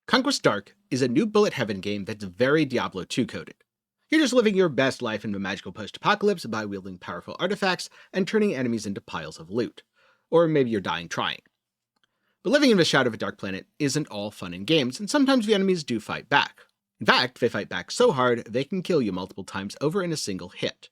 Conquest Dark is a new bullet heaven game that's very Diablo 2 coded. You're just living your best life in a magical post-apocalypse by wielding powerful artifacts and turning enemies into piles of loot. Or maybe you're dying trying. But living in the shadow of a dark planet isn't all fun and games, and sometimes the enemies do fight back. In fact, they fight back so hard they can kill you multiple times over in a single hit.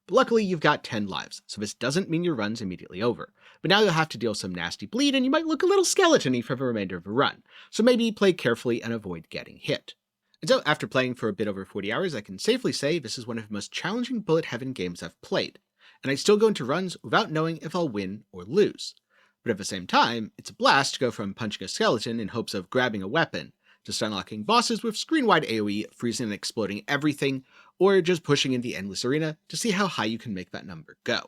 But luckily you've got 10 lives, so this doesn't mean your run's immediately over. But now you'll have to deal some nasty bleed and you might look a little skeleton-y for the remainder of the run, so maybe play carefully and avoid getting hit. And so after playing for a bit over 40 hours, I can safely say this is one of the most challenging bullet heaven games I've played, and I still go into runs without knowing if I'll win or lose. But at the same time, it's a blast to go from punching a skeleton in hopes of grabbing a weapon, just unlocking bosses with screen-wide AoE, freezing and exploding everything, or just pushing in the endless arena to see how high you can make that number go.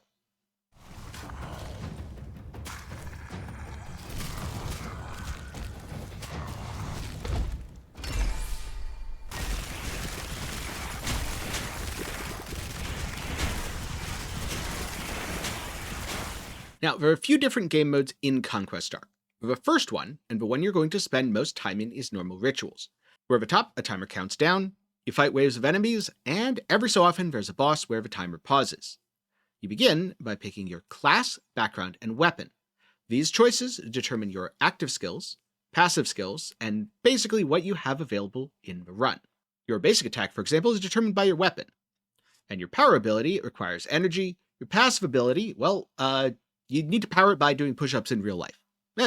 Now, there are a few different game modes in Conquest Dark. The first one, and the one you're going to spend most time in, is normal rituals, where at the top a timer counts down, you fight waves of enemies, and every so often there's a boss where the timer pauses. You begin by picking your class, background, and weapon. These choices determine your active skills, passive skills, and basically what you have available in the run. Your basic attack, for example, is determined by your weapon. And your power ability requires energy. Your passive ability, well, you need to power it by doing push-ups in real life.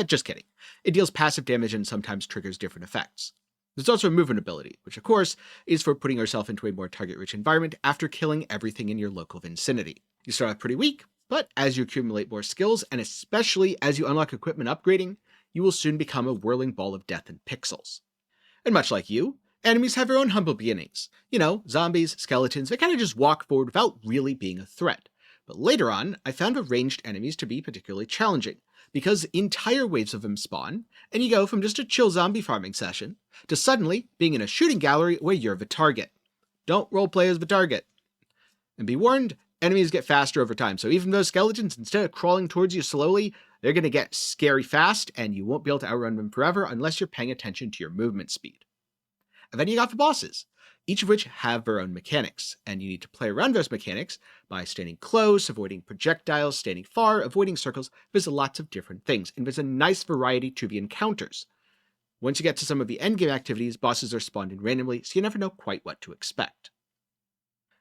Just kidding. It deals passive damage and sometimes triggers different effects. There's also a movement ability, which of course is for putting yourself into a more target-rich environment after killing everything in your local vicinity. You start off pretty weak, but as you accumulate more skills, and especially as you unlock equipment upgrading, you will soon become a whirling ball of death and pixels. And much like you, enemies have their own humble beginnings. You know, zombies, skeletons, they kind of just walk forward without really being a threat. But later on, I found the ranged enemies to be particularly challenging, because entire waves of them spawn, and you go from just a chill zombie farming session, to suddenly being in a shooting gallery where you're the target. Don't roleplay as the target. And be warned, enemies get faster over time, so even those skeletons, instead of crawling towards you slowly, they're going to get scary fast, and you won't be able to outrun them forever unless you're paying attention to your movement speed. And then you got the bosses, each of which have their own mechanics, and you need to play around those mechanics by standing close, avoiding projectiles, standing far, avoiding circles. There's lots of different things, and there's a nice variety to the encounters. Once you get to some of the endgame activities, bosses are spawned in randomly, so you never know quite what to expect.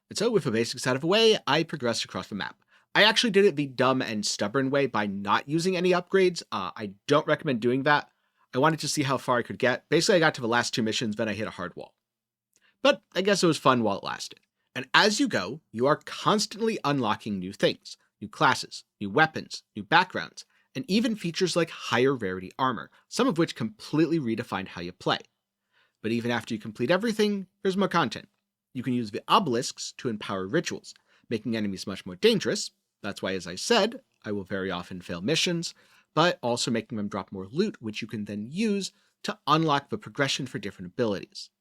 And so, with the basics out of the way, I progressed across the map. I actually did it the dumb and stubborn way by not using any upgrades. I don't recommend doing that. I wanted to see how far I could get. Basically, I got to the last two missions, then I hit a hard wall. But I guess it was fun while it lasted. And as you go, you are constantly unlocking new things, new classes, new weapons, new backgrounds, and even features like higher rarity armor, some of which completely redefine how you play. But even after you complete everything, there's more content. You can use the obelisks to empower rituals, making enemies much more dangerous. That's why, as I said, I will very often fail missions, but also making them drop more loot, which you can then use to unlock the progression for different abilities.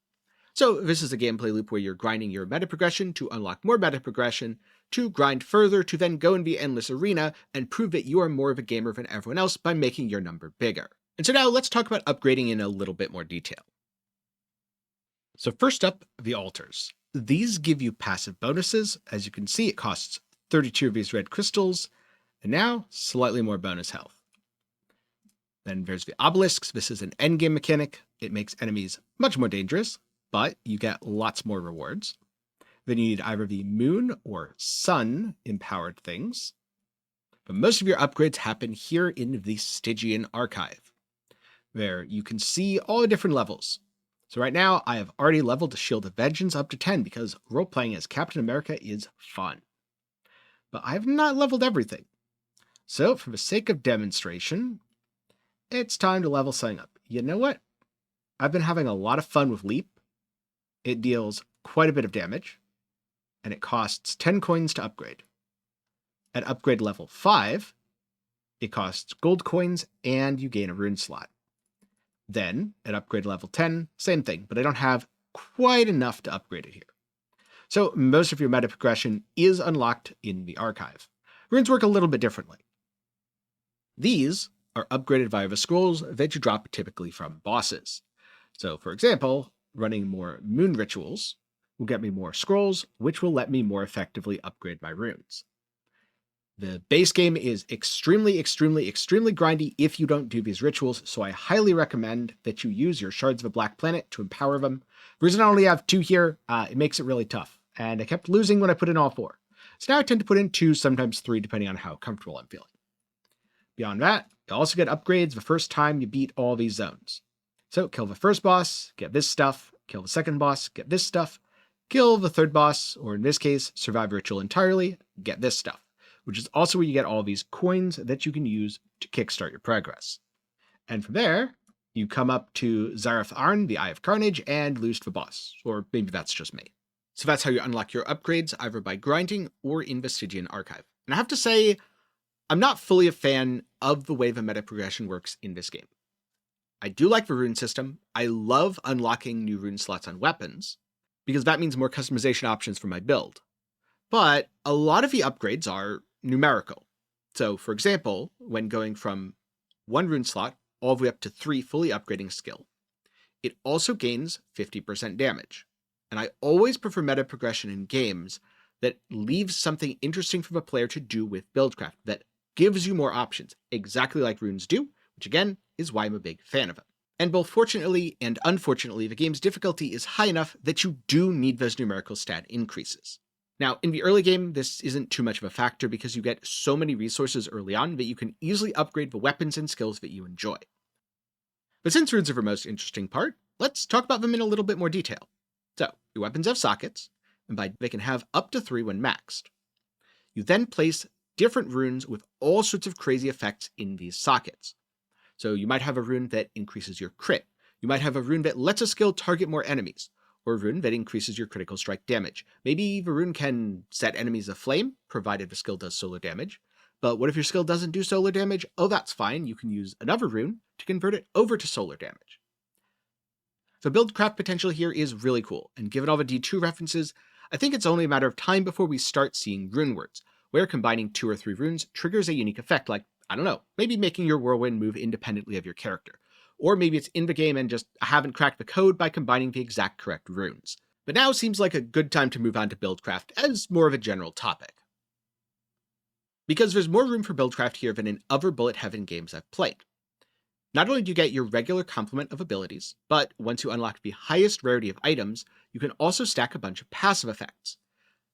So this is a gameplay loop where you're grinding your metaprogression to unlock more metaprogression, to grind further, to then go in the endless arena and prove that you are more of a gamer than everyone else by making your number bigger. And so now let's talk about upgrading in a little bit more detail. So first up, the altars. These give you passive bonuses. As you can see, it costs 32 of these red crystals, and now slightly more bonus health. Then there's the obelisks. This is an endgame mechanic. It makes enemies much more dangerous, but you get lots more rewards. Then you need either the moon or sun empowered things. But most of your upgrades happen here in the Stygian Archive, where you can see all the different levels. So right now, I have already leveled the Shield of Vengeance up to 10 because role-playing as Captain America is fun. But I have not leveled everything. So for the sake of demonstration, it's time to level something up. You know what? I've been having a lot of fun with Leap. It deals quite a bit of damage, and it costs 10 coins to upgrade. At upgrade level 5, it costs gold coins, and you gain a rune slot. Then, at upgrade level 10, same thing, but I don't have quite enough to upgrade it here. So most of your meta progression is unlocked in the archive. Runes work a little bit differently. These are upgraded via the scrolls that you drop typically from bosses. So for example, running more moon rituals will get me more scrolls, which will let me more effectively upgrade my runes. The base game is extremely grindy if you don't do these rituals, so I highly recommend that you use your Shards of a Black Planet to empower them. The reason I only have 2 here, it makes it really tough, and I kept losing when I put in all 4. So now I tend to put in 2, sometimes 3, depending on how comfortable I'm feeling. Beyond that, you also get upgrades the first time you beat all these zones. So kill the first boss, get this stuff, kill the second boss, get this stuff, kill the third boss, or in this case, survive ritual entirely, get this stuff, which is also where you get all these coins that you can use to kickstart your progress. And from there, you come up to Zareth Arn, the Eye of Carnage, and lose to the boss, or maybe that's just me. So that's how you unlock your upgrades, either by grinding or in the Stygian Archive. And I have to say, I'm not fully a fan of the way the meta progression works in this game. I do like the rune system. I love unlocking new rune slots on weapons, because that means more customization options for my build. But a lot of the upgrades are numerical. So for example, when going from 1 rune slot all the way up to 3 fully upgrading skill, it also gains 50% damage. And I always prefer meta progression in games that leaves something interesting for the player to do with Buildcraft, that gives you more options, exactly like runes do, which again is why I'm a big fan of it. And both fortunately and unfortunately, the game's difficulty is high enough that you do need those numerical stat increases. Now, in the early game, this isn't too much of a factor because you get so many resources early on that you can easily upgrade the weapons and skills that you enjoy. But since runes are the most interesting part, let's talk about them in a little bit more detail. So, your weapons have sockets, and they can have up to 3 when maxed. You then place different runes with all sorts of crazy effects in these sockets. So you might have a rune that increases your crit, you might have a rune that lets a skill target more enemies, or a rune that increases your critical strike damage. Maybe the rune can set enemies aflame, provided the skill does solar damage. But what if your skill doesn't do solar damage? Oh, that's fine, you can use another rune to convert it over to solar damage. The Buildcraft potential here is really cool, and given all the D2 references, I think it's only a matter of time before we start seeing rune words, where combining 2 or 3 runes triggers a unique effect like, I don't know, maybe making your whirlwind move independently of your character. Or maybe it's in the game and just I haven't cracked the code by combining the exact correct runes. But now seems like a good time to move on to Buildcraft as more of a general topic. Because there's more room for Buildcraft here than in other bullet-heaven games I've played. Not only do you get your regular complement of abilities, but once you unlock the highest rarity of items, you can also stack a bunch of passive effects.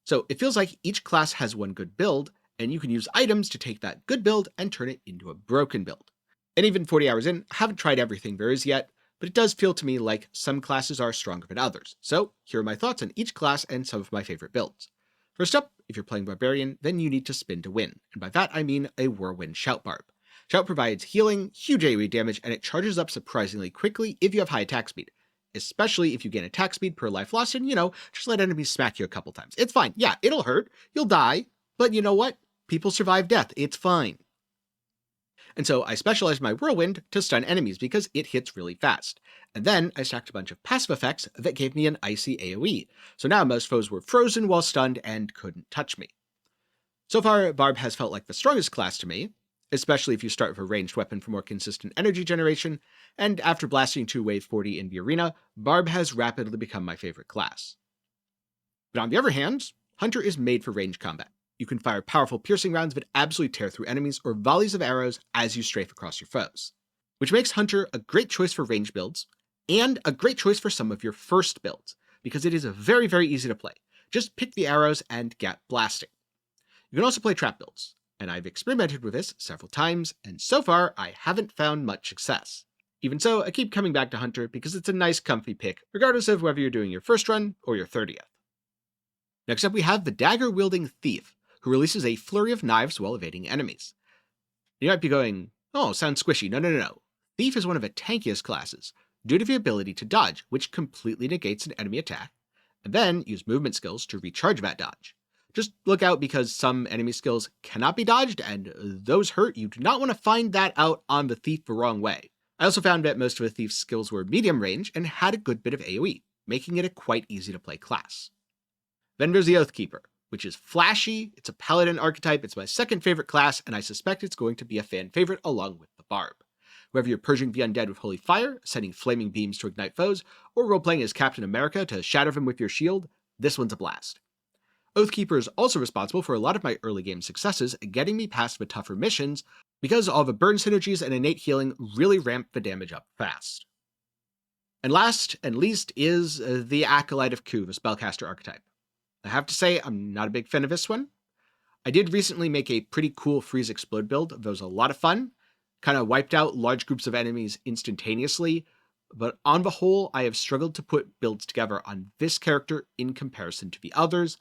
So it feels like each class has one good build, and you can use items to take that good build and turn it into a broken build. And even 40 hours in, I haven't tried everything there is yet, but it does feel to me like some classes are stronger than others. So here are my thoughts on each class and some of my favorite builds. First up, if you're playing Barbarian, then you need to spin to win, and by that I mean a Whirlwind Shout Barb. Shout provides healing, huge AoE damage, and it charges up surprisingly quickly if you have high attack speed. Especially if you gain attack speed per life lost and, just let enemies smack you a couple times. It's fine. Yeah, it'll hurt. You'll die. But you know what? People survive death. It's fine. And so I specialized my Whirlwind to stun enemies because it hits really fast. And then I stacked a bunch of passive effects that gave me an icy AoE. So now most foes were frozen while stunned and couldn't touch me. So far, Barb has felt like the strongest class to me, especially if you start with a ranged weapon for more consistent energy generation, and after blasting to wave 40 in the arena, Barb has rapidly become my favorite class. But on the other hand, Hunter is made for ranged combat. You can fire powerful piercing rounds that absolutely tear through enemies or volleys of arrows as you strafe across your foes, which makes Hunter a great choice for ranged builds, and a great choice for some of your first builds, because it is very easy to play. Just pick the arrows and get blasting. You can also play trap builds, and I've experimented with this several times, and so far I haven't found much success. Even so, I keep coming back to Hunter because it's a nice comfy pick, regardless of whether you're doing your first run or your 30th. Next up we have the dagger-wielding Thief, who releases a flurry of knives while evading enemies. You might be going, oh, sounds squishy. No. Thief is one of the tankiest classes, due to the ability to dodge, which completely negates an enemy attack, and then use movement skills to recharge that dodge. Just look out because some enemy skills cannot be dodged, and those hurt. You do not want to find that out on the Thief the wrong way. I also found that most of the Thief's skills were medium range and had a good bit of AoE, making it a quite easy to play class. Then there's the Oathkeeper, which is flashy, it's a paladin archetype, it's my second favorite class, and I suspect it's going to be a fan favorite along with the Barb. Whether you're purging the undead with holy fire, sending flaming beams to ignite foes, or roleplaying as Captain America to shatter them with your shield, this one's a blast. Oathkeeper is also responsible for a lot of my early game successes, getting me past the tougher missions, because all the burn synergies and innate healing really ramp the damage up fast. And last and least is the Acolyte of Ku, the spellcaster archetype. I have to say, I'm not a big fan of this one. I did recently make a pretty cool freeze explode build that was a lot of fun, kind of wiped out large groups of enemies instantaneously, but on the whole, I have struggled to put builds together on this character in comparison to the others,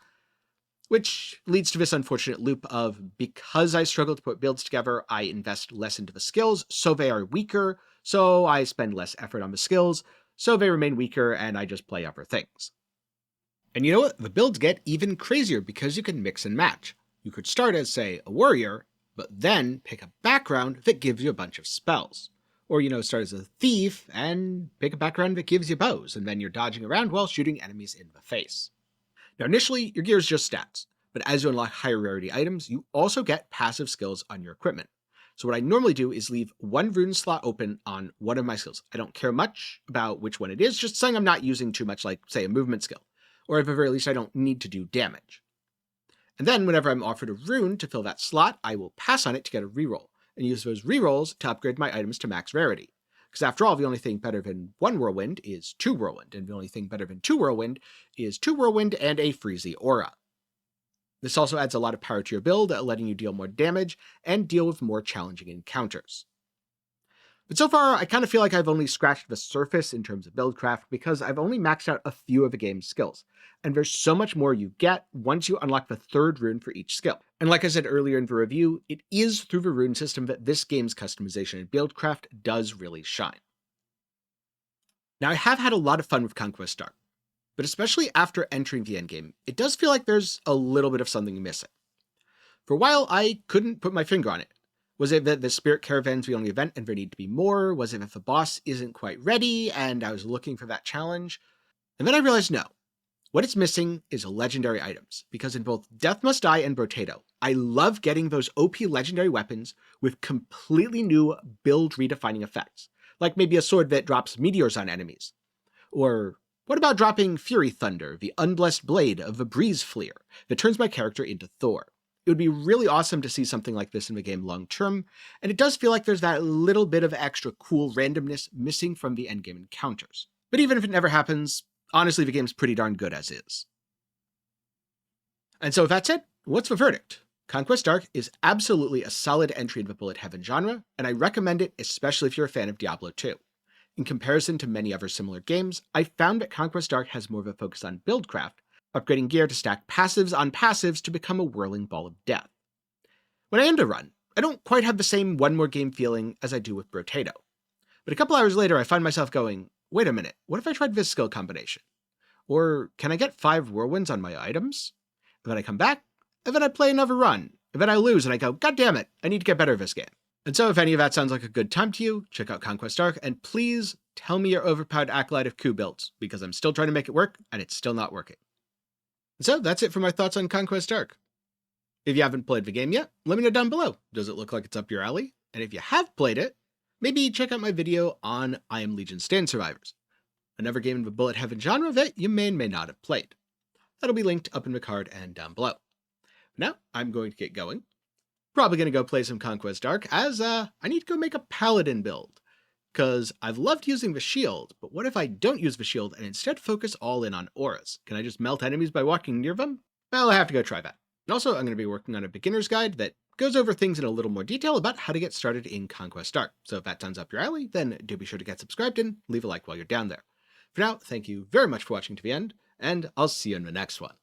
which leads to this unfortunate loop of, because I struggle to put builds together, I invest less into the skills, so they are weaker, so I spend less effort on the skills, so they remain weaker, and I just play other things. And you know what? The builds get even crazier because you can mix and match. You could start as, say, a warrior, but then pick a background that gives you a bunch of spells. Or, start as a thief and pick a background that gives you bows, and then you're dodging around while shooting enemies in the face. Now initially, your gear is just stats, but as you unlock higher rarity items, you also get passive skills on your equipment. So what I normally do is leave one rune slot open on one of my skills. I don't care much about which one it is, just something I'm not using too much, like, say, a movement skill. Or at the very least, I don't need to do damage. And then whenever I'm offered a rune to fill that slot, I will pass on it to get a reroll, and use those rerolls to upgrade my items to max rarity. Because after all, the only thing better than one whirlwind is two whirlwind, and the only thing better than two whirlwind is two whirlwind and a freezy aura. This also adds a lot of power to your build, letting you deal more damage and deal with more challenging encounters. But so far, I kind of feel like I've only scratched the surface in terms of Buildcraft because I've only maxed out a few of the game's skills, and there's so much more you get once you unlock the third rune for each skill. And like I said earlier in the review, it is through the rune system that this game's customization in Buildcraft does really shine. Now, I have had a lot of fun with Conquest Dark, but especially after entering the endgame, it does feel like there's a little bit of something missing. For a while, I couldn't put my finger on it. Was it that the Spirit Caravan's the only event and there need to be more? Was it that the boss isn't quite ready and I was looking for that challenge? And then I realized no. What it's missing is legendary items, because in both Death Must Die and Brotato, I love getting those OP legendary weapons with completely new build redefining effects, like maybe a sword that drops meteors on enemies. Or what about dropping Fury Thunder, the unblessed blade of the Breeze Fleer, that turns my character into Thor? It would be really awesome to see something like this in the game long term, and it does feel like there's that little bit of extra cool randomness missing from the endgame encounters. But even if it never happens, honestly the game's pretty darn good as is. And so if that's it, what's the verdict? Conquest Dark is absolutely a solid entry into the bullet heaven genre, and I recommend it especially if you're a fan of Diablo 2. In comparison to many other similar games, I found that Conquest Dark has more of a focus on Buildcraft, upgrading gear to stack passives on passives to become a whirling ball of death. When I end a run, I don't quite have the same one more game feeling as I do with Brotato. But a couple hours later I find myself going, wait a minute, what if I tried this skill combination? Or can I get 5 whirlwinds on my items? And then I come back, and then I play another run, and then I lose and I go, god damn it, I need to get better at this game. And so if any of that sounds like a good time to you, check out Conquest Dark, and please tell me your overpowered Acolyte of Ku builds, because I'm still trying to make it work, and it's still not working. So that's it for my thoughts on Conquest Dark. If you haven't played the game yet, let me know down below. Does it look like it's up your alley? And if you have played it, maybe check out my video on I Am Legion Stand Survivors, another game in the bullet heaven genre that you may and may not have played. That'll be linked up in the card and down below. Now, I'm going to get going. Probably going to go play some Conquest Dark, as I need to go make a paladin build. Because I've loved using the shield, but what if I don't use the shield and instead focus all in on auras? Can I just melt enemies by walking near them? Well, I have to go try that. And also, I'm going to be working on a beginner's guide that goes over things in a little more detail about how to get started in Conquest Dark. So if that sounds up your alley, then do be sure to get subscribed and leave a like while you're down there. For now, thank you very much for watching to the end, and I'll see you in the next one.